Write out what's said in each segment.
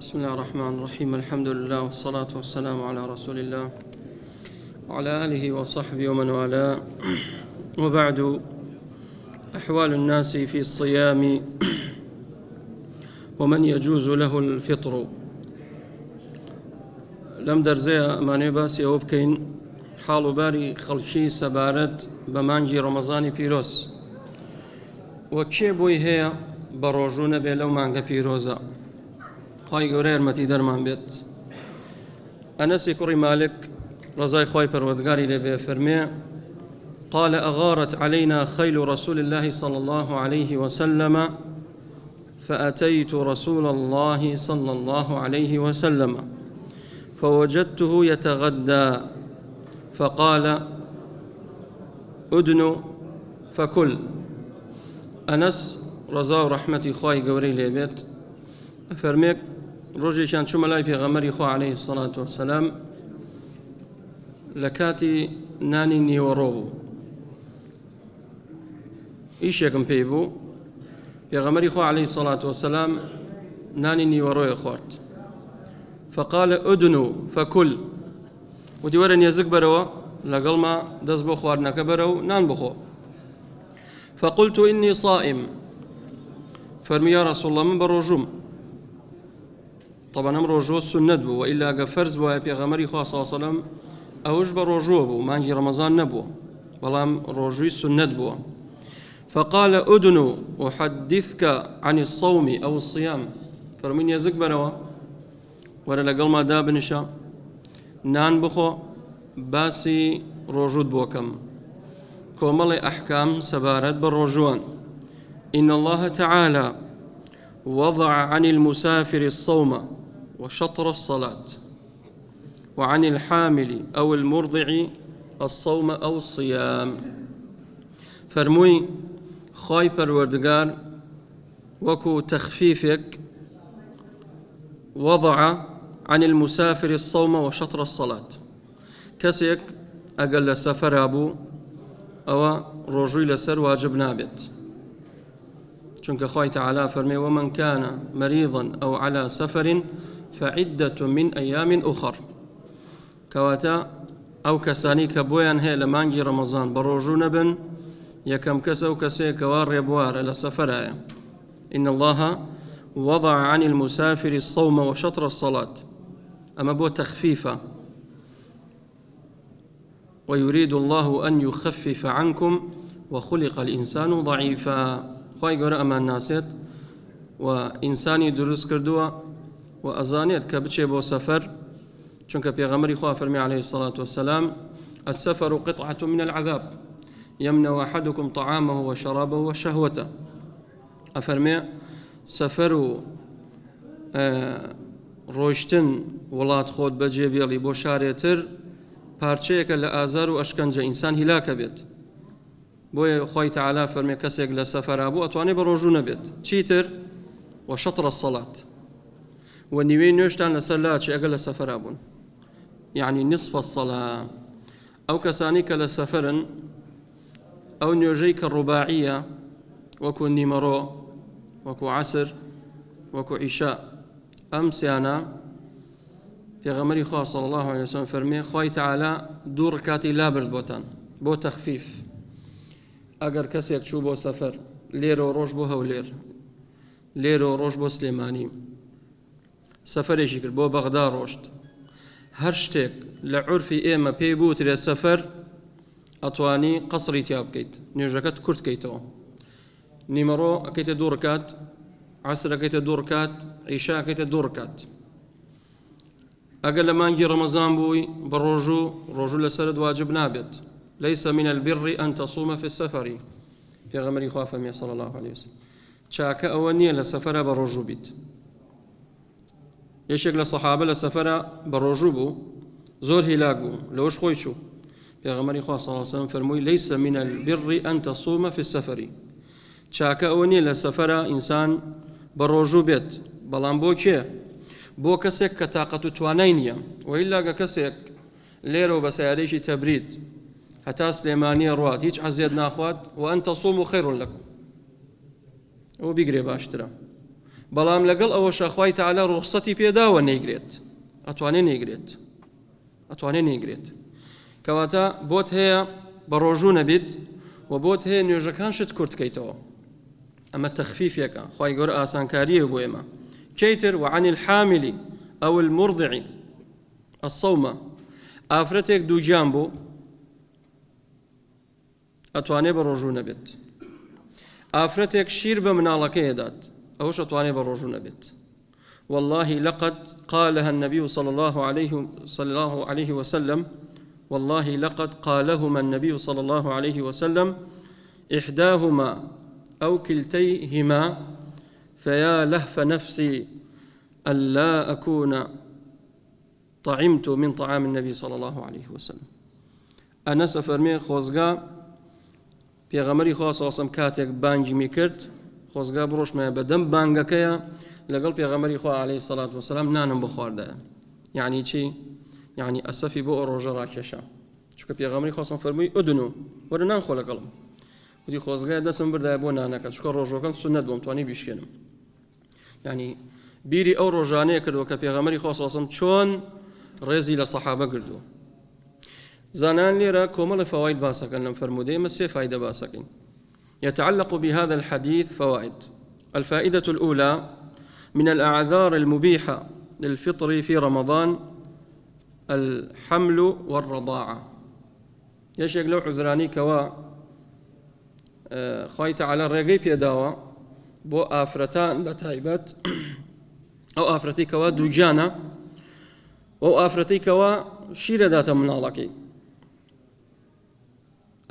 بسم الله الرحمن الرحيم. الحمد لله والصلاة والسلام على رسول الله وعلى آله وصحبه ومن والاه، وبعد. أحوال الناس في الصيام ومن يجوز له الفطر. لم درزي ماني باسي وبكين حال باري خلشي سبارت بمانجي رمضان بيروس وكي بوي هي بروجون بلو مانجا بيروزا خواهي قورير متي درمان بيت. أنس كري مالك رضاي خواهي پروردگاري لبي فرمي قال: أغارت علينا خيل رسول الله صلى الله عليه وسلم فأتيت رسول الله صلى الله عليه وسلم فوجدته يتغدى فقال: أدن فكل. أنس رضا رحمتي خواهي قوري لبيت فرميك روجي كان شو ملاي بيغمري خو عليه الصلاة والسلام لكاتي ناني نيوروبو إيش يكن بيبو بيغمري خو عليه الصلاة والسلام ناني نيورو يخورت فقال: أدنو فكل. ودي ورن يزق بروا لقل ما دزبو خوارنا كبرو نان بخو. فقلت: إني صائم. فرمي يا رسول الله من بروجوم. طبعا روجو السنة بو، وإلا قفرز بو بيغمري خو صلى الله عليه وسلم أوج بروجو بو مانجي رمضان نبو بلام روجوي السنة بو. فقال: أدنو أحدثك عن الصوم أو الصيام. فرمين يزق بروا ولا لقل ما دابنشا نان بخو باسي روجود بوكم كومالي أحكام سبارت بالروجوان. إن الله تعالى وضع عن المسافر الصوم وشطر الصلاة، وعن الحامل أو المرضع الصوم أو الصيام. فرموي خواي پروردگار وكو تخفيفك وضع عن المسافر الصوم وشطر الصلاة. كسيك أقل سفر أبو أو رجوي لسر واجب نابت. چونك خواهي تعالى فرمي: ومن كان مريضا أو على سفر فعدة من أيام أخر. كواتا أو كساني كبويان هي لمانجي رمضان بروجو نبن يكم كسو كسي كوار يبوار لسفر. إن الله وضع عن المسافر الصوم وشطر الصلاة. أما بو تخفيفا، ويريد الله أن يخفف عنكم وخلق الإنسان ضعيفا. خواهي قرأ أما الناسيت وإنساني دروس كردوا وأزانيت كبتشي بو سفر. چونك بيغمري خواه فرمي عليه الصلاة والسلام: السفر قطعة من العذاب يمنع أحدكم طعامه وشرابه وشهوته. أفرمي سفر روشتن ولات خود بجي بيلي بو شاريتر پارچيك لآزار وأشكنج إنسان هلاك بيت. بوي خوي تعالى فرمي كسيك لسفر أبو أتواني بروجو نبيت چيتر وشطر الصلاة والنيوين نوشتان لسلات شي أقل سفر أبون، يعني نصف الصلاة. أو كسانيك لسفرن أو نيوجيك الرباعية وكو النمرو وكو عسر وكو عشاء. أمس أنا في غمري خواه صلى الله عليه وسلم فرمي خوي تعالى دور ركاتي لابرد بوتان بو تخفيف. اگر کسیک چوو بۆ سەفەر لێرە و ڕۆژ بۆ هەولێر، لێرە و ڕۆژ بۆ سلێمانی، سەفەرێکی کرد بۆ بەغدا ڕۆشت، هەر شتێک لە عورفی ئێمە پێی بوترێ سەفەر ئەتوانی قەسری تیا بکەیت، نوێژەکەت کورت کەیتەوە. نیمەڕۆ ئەکەیتە دوو ڕکات، عەسر ئەکەیتە دوو ڕکات، عیشا ئەکەیتە دوو ڕکات. ئەگەر لە مانگی ڕەمەزان بووی بە ڕۆژوو لەسەرت واجب نابێت. ليس من البر أن تصوم في السفر. في غمري خواه فرمي صلى الله عليه وسلم چاك أولنية لسفر بروجو بيت. يشيك لصحابة لسفر بروجو بو زور هلاك بو لوش خويشو. في غمري خواه صلى الله عليه وسلم فرمي: ليس من البر أن تصوم في السفر. چاك أولنية لسفر إنسان بروجو بيت بلان بو كي بو كسيك كتاقة توانينيا، وإلا كسيك ليرو بسياريشي تبريد هتا سليمانية رواد هيج عزيز ناخوات وأن تصوموا خير لكم. وبيقري باشترا بەڵام لەگەڵ ئەوەشە خوای تەعالا ڕوخسەتی پێداوە نەیگرێت، ئەتوانێ نەیگرێت. کەواتە بۆت هەیە بە ڕۆژوو نەبیت و بۆت هەیە نوێژەکان شت کورتکەیتەوە. ئەمە تەخفیفێکە، خوای گەورە ئاسانکاریە بۆ ئێمە. چیتر وعن الحامل أو المرضع الصوم ئافرەتێک دووجان بوو ئەتوانێ بە ڕۆژوو نەبێت. ئافرەتێک شیر بە مناڵەکەی دات ئەوش ئەتوانێ بە ڕۆژوو نەبێت. والله لقد قالها النبي صلى الله عليه وسلم والله لقد قالهما النبي صلى الله عليه وسلم إحداهما أو كلتيهما فيا لهف نفسي ألا أكون طعمت من طعام النبي صلى الله عليه وسلم. أنا سفرمي خوزقا پێغەمبەری خوا صلی الله علیه و سلم کاتێک بانگی کرد خۆزگا بڕۆشمە بەدەم بانگەکەیە لەگەڵ پێغەمبەری خوا عەلەیهی سەڵات وسەلام نانم بخواردایە. یعنی چی؟ یعنی ئەسەفی بۆ ئەو ڕۆژە ڕاکێشا، چونکە پێغەمبەری خوا صلی فەرمووی ئودنو وەرە نان خۆ لەگەڵم. وتی خۆزگای دەستم بردایە بۆ نانەکە، چونکە ڕۆژەکەم سونەت بووم توانی بیشکێنم. یعنی بیری ئەو ڕۆژانەیە کردووە کە پێغەمبەری خوا صلی الله علیه و سلم چۆن ڕێزی لە سەحابە گردووە. زانان ليرة كومل فوائد باسكن لم فرمودي مسي فائدة باسكن يتعلق بهذا الحديث فوائد. الفائدة الأولى من الأعذار المبيحة للفطر في رمضان الحمل والرضاعة. يشيك لو عذراني كوا خايت على الرقيب يداوا بو آفرتان بتايبات أو آفرتي كوا دوجانا أو آفرتي كوا شير داتا من الله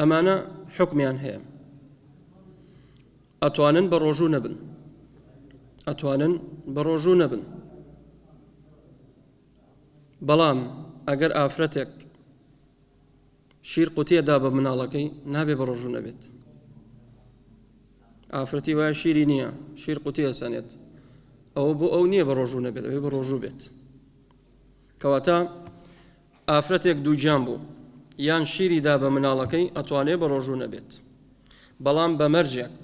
ئەمانە حکمیان هەیە، ئەتوانن بە ڕۆژوو نەبن. بەڵام ئەگەر ئافرەتێک شیر قوتیەدا بە مناڵەکەی نابێ بە ڕۆژوو نەبێت. ئافرەتی وایە شیری نییە، شیر قوتیە سەنێت، ئەوە بۆ ئەو نییە بە ڕۆژوو نەبێت، ئەوێ بە ڕۆژوو بێت. کەواتە ئافرەتێک دووجان بوو یان شیری دا بە مناڵەکەی ئەتوانێ بە ڕۆژوو نەبێت. بەڵام بە مەرجێک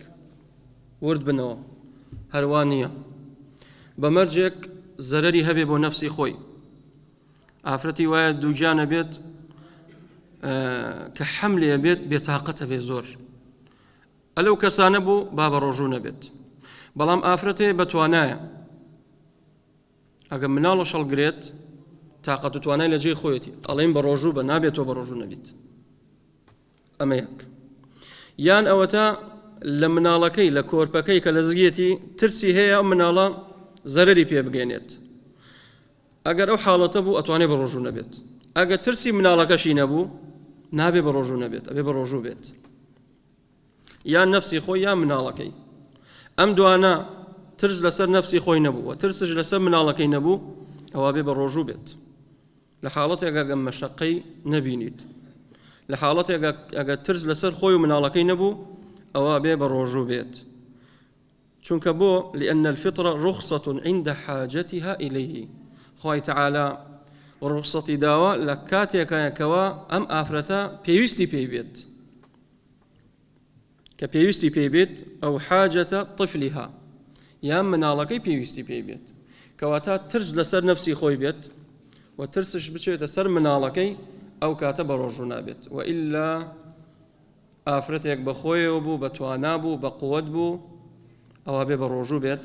ورد بنەوە هەروە نییە. بە مەرجێک زەرەری هەبێ بۆ نەفسی خۆی. ئافرەتی وایە دووجانە بێت کە حەملێ بێت بێتاقەتە بێ زۆر، ئەلەو کەسانە بوو با بە ڕۆژوو نەبێت. بەڵام ئافرەتێ بەتوانایە ئەگەر مناڵە شەڵگرێت تاقەت و توانای لە جێی خۆیەتی ئەڵێن بە ڕۆژوو بە نابێتەوە بە ڕۆژوو نەبیت. ئەمە یەک. یان ئەوەتە لە مناڵەکەی لە کۆرپەکەی کە لە زگێتی ترسی هەیە ئەم مناڵە زەرەری پێ بگەێنێت. ئەگەر ئەو حاڵەتە بوو ئەتوانێ بە ڕۆژوو نەبێت. ئەگەر ترسی مناڵەکەشی نەبوو نابێ بە ڕۆژوو نەبێت، ئەبێ بە ڕۆژوو بێت. یان نەفسی خۆی یان مناڵەکەی. ئەم دوانە ترس لەسەر نەفسی خۆی نەبوو و ترسش لەسەر مناڵەکەی نەبوو ئەوە بێ بە ڕۆژوو بێت. لە حاڵەتێک ئەگەر مەشەقەی نەبینیت، لە حاڵەتێک ئەگەر ترس لەسەر خۆی و مناڵەکەی نەبوو ئەوە بێ بە ڕۆژوو بێت. چونکە بۆ لأن الفطر رخصة عند حاجتها إليه. خوای تعالی ڕوخسەتی داوە لە کاتێکەکەوە ئەم ئافرەتە پێویستی پێی بێت، کە پێویستی پێی بێت ئەو حاجەتە طفلها یان مناڵەکەی پێویستی پێی بێت. کەواتە ترس لەسەر نەفسی خۆی بێت و ترسش بچێتە سەر مناڵەکەی ئەو کاتە بە ڕۆژوو نابێت. و ئیلا ئافرەتێک بە خۆیەوە بوو، بە توانا بوو، بە قووەت بوو، ئەوە بێ بە ڕۆژوو بێت،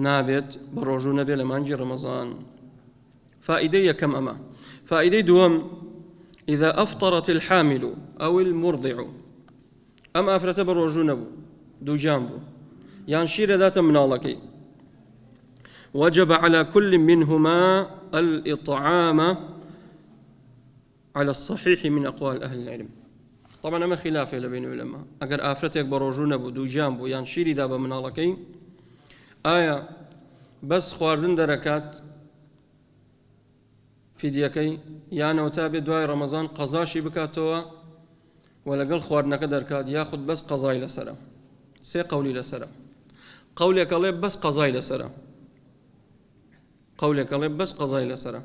نابێت بە ڕۆژوو نەبێت لە مانگی ڕەمەزان. فائدەی یەکەم ئەمە. فائدەی دووەم إذا أفطرت الحامل أو المرضع. ئەم ئافرەتە بە ڕۆژوو نەبوو، دووجان بوو، یان شیرە داتە مناڵەکەی، وجب على كل منهما الإطعام على الصحيح من أقوال أهل العلم. طبعا أما خلافه لبين العلماء. أجر آفرتك بروجون أبو دو جانبو يعني شيري دابا من هالكين آية بس خواردن دركات في ديكي يعني وتابع دواي رمضان قضاشي بكاتوا ولا قال خواردنك دركات ياخذ بس قضاي لسرا. سي قولي لسرا. قولك الله بس قضاي لسرا. قولك الله بس قضاي لسرا.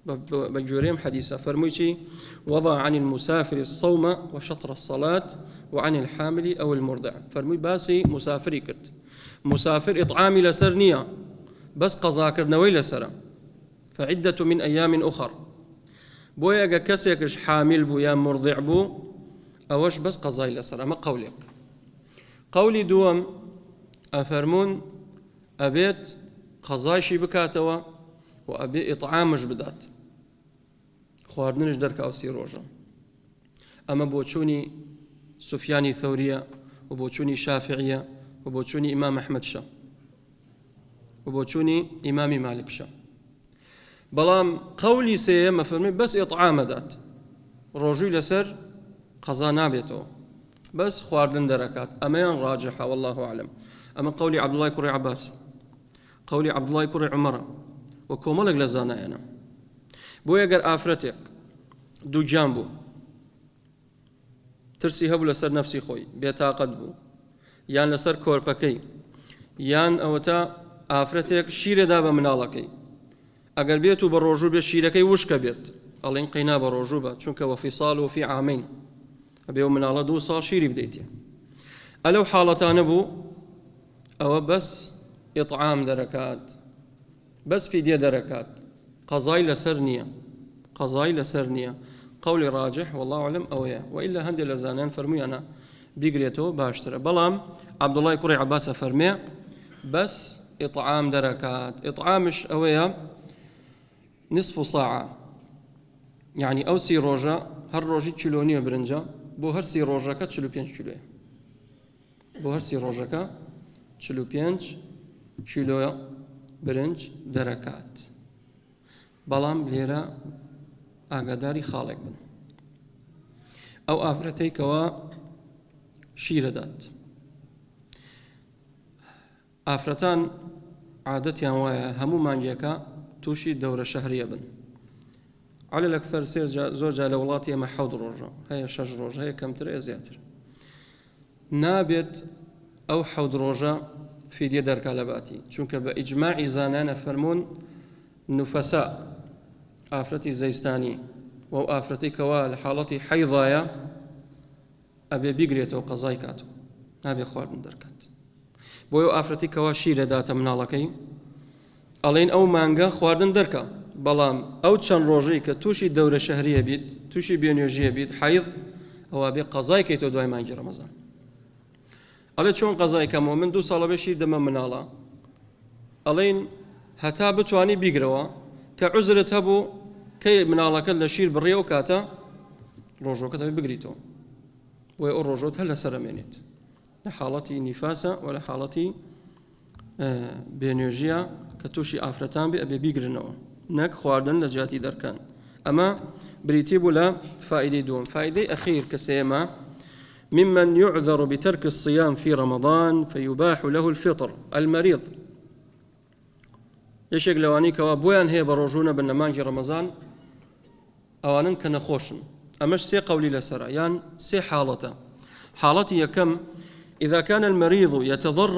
بجوريم حديثة فرميتي وضع عن المسافر الصوم وشطر الصلاة وعن الحامل أو المرضع فرمي باسي مسافري كرت مسافر إطعامي لسرنية بس قضاكر نوي لسرة فعدة من أيام أخر بويا كسيكش حامل بو يا مرضع بو أوش بس قضاي لسرة ما قولك قولي دوم أفرمون أبيت قضايشي بكاتوا وأبي إطعامش بدات خواردنش درك أو سيروجا أما بوچوني سفياني ثورية وبوچوني شافعية وبوچوني إمام أحمد شا وبوچوني إمام مالك شا بلام قولي سيه مفرمي بس إطعام دات روجي لسر قضا نابيتو بس خواردن دركات أميان راجحة والله أعلم أما قولي عبد الله كري عباس قولي عبد الله كري عمر وكوملك لزانا أنا بويا قر آفرتك دو جانبو ترسي هبو لسر نفسي خوي بيتاقد بو يان لسر كوربكي يان أوتا آفرتك شير دابا منالكي أقر بيتو بروجو بشيركي وشك بيت الله ينقينا بروجو بات شنك وفصاله في عامين أبيو من الله 2 سال شيري بديتي ألو حالتان بو أو بس إطعام دركات بس في دي دركات قضاي لسرنية قولي راجح والله أعلم أويا وإلا هندي لزانان فرمي أنا بيقريتو باشترى بلام عبد الله كري عباس فرمي بس إطعام دركات إطعامش أويا نصف ساعة يعني أو سي روجا هر روجي تشلونية برنجا بو هر سي روجاكا تشلو 5 كيلو بو هر سي روجاكا تشلو 5 كيلو برنج دركات بلام ليرا ئاگاداری خاڵێک بن ئەو ئافرەتەی کەوا شیرە دات ئافرەتان عادەتیان وایە هەموو مانگێکە تووشی دەورە شەهریە بن على الأكثر زۆر جا لە وڵاتی ئێمە 7 ڕۆژە هەیە 6 ڕۆژ هەیە کەمتر هەیە زیاتر نابێت ئەو 7 ڕۆژە فیدیە دەرکا لە باتی چونکە بە ئیجماعی زانانە فەرموون نوفەسا ئافرەتی زەیستانی و ئافرەتی کەوا لە حاڵەتی حەیضایە ئەبێ بیگرێتەوە قەزای کاتەوە نابێ خواردن دەرکات بۆی ئەو ئافرەتی کەوا شیرە داتە مناڵەکەی ئەڵێن ئەو مانگە خواردن دەرکە بەڵام ئەو چەند ڕۆژەی کە تووشی دەورە شەهریە بیت تووشی بێنوێژیە بیت حەیض ئەوە بێ قەزای کەیتەوە دوای مانگی ڕەمەزان ئەڵێ چۆن قەزای کەمەوە من 2 ساڵە بێ شیر دەمە مناڵە ئەڵێن هەتا بتوانی بیگرەوە کە عوزرت هەبوو کەی مناڵەکەت لە شیر بڕێ و کاتە ڕۆژۆکەت هەبێ بگریتەوە بۆیە ئەو ڕۆژۆت هەر لەسەر ئەمێنێت لە حاڵەتی نیفاسە و لە حاڵەتی بێنوێژیە کە تووشی ئافرەتان بێ ئەبێ بیگرنەوە نەک خواردن لە جیاتی دەرکان ئەمە بریتی بوو لە فائیدەی دووەم فائیدەی ئەخیر کە سێمە ممن يعذر بترك الصيام في رمضان فيباح له الفطر المريض یەشێک لەوانی کەوا بۆیان هەیە بە ڕۆژوونە بن لە مانگی ڕەمەزان ئەوانن کە نەخۆشن ئەمەش 3 قەولی لەسەرە یان 3 حاڵەتە حاڵەتی یەکەم إذا كان المريض يتضرر